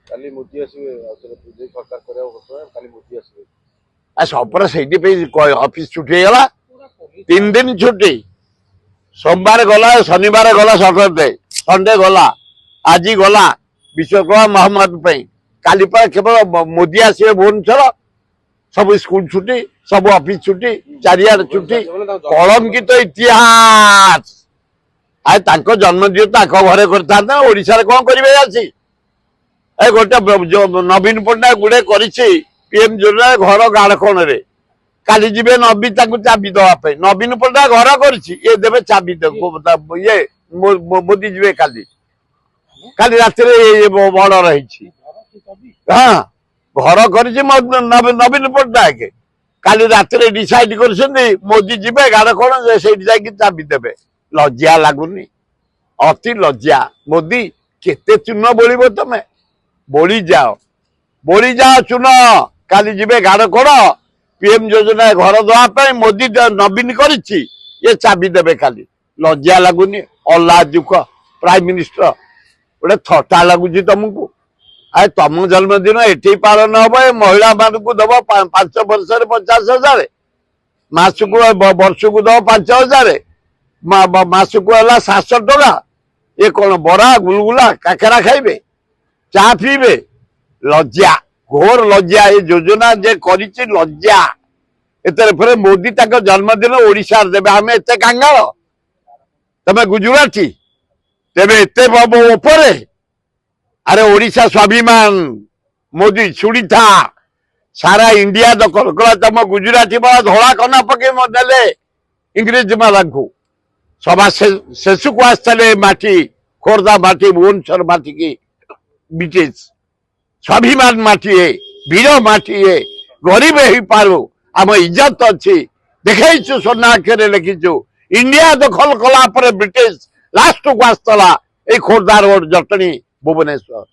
କାଲି ମୋଦି ଆସିବେ ବିଜେପି ସରକାର କରିବାକୁ ଘୋଷଣା କାଲି ମୋଦି ଆସିବେ ସବୁରେ ସେଇଥିପାଇଁ ଅଫିସ ଛୁଟି ହେଇଗଲା 3 ଦିନ ଛୁଟି सोमवार गला शनिवार गला सैटरडे संडे गला आज गला विश्वकर्मा मोहम्मद काली केवल मोदी आसवे भुवनेश्वर सब स्कूल छुट्टी सब ऑफिस छुट्टी चारियार छुट्टी कलंकित इतिहास आए तांको जन्मदिन घरे करता कौन करेंगे आसी गोटे नवीन पट्टनायक गुड़े पीएम योजना घर गाड़ कोण रे काली जीवे नवीन चाबी दवाई नवीन पट्टनायक घर कर चाबी ये मोदी जीवे काली काली रात बड़ रही हाँ घर कर नवीन पट्टनायक काली रात डिसाइड कर मोदी जीवे गाड़ कौन से चाबी देवे लज्जा लगुनि अति लज्जा मोदी केते चून बोल तमें बोली जाओ चून काली जीवे गाड़ कौन पीएम योजना घर दवाई मोदी नवीन करिछि ये चाबी देवे खाली लज्जा लगुनि अल्लाजुक प्राइम मिनिस्टर गोटे थटा लगुच तुमको आए तुम जन्मदिन एटी पालन हम महिला मान को दब 5 वर्ष 50,000 मासक वर्षक दब 5,000 मासक है 700 टका ये कौन बरा गुलगुला काकेरा खाइबे चा पीबे लज्जा घोर लज्जा ये योजना जे करिछि लज्जा एतर फिर मोदी तक जन्मदिन ओडिशा देवे आम एत कांगाल तमे गुजराती तेरे एत उपरे अरे ओडिशा स्वाभिमान मोदी छुड़ी था सारा इंडिया दखल कला तुम गुजराती बड़ा धड़ा कना पके ने इंग्रेज माला को सभा शेष को आसते माटी खोर्धा माटी भुवनेश्वर माटी की ब्रिटिश स्वाभिमान माटी है वीर माटी है गरीब ही पारू आम इज्जत अच्छी देखु सोना अक्षर लिखिचु इंडिया दखल कला ब्रिटिश लास्ट को आसला खोर्धा रोड जटणी भुवनेश्वर।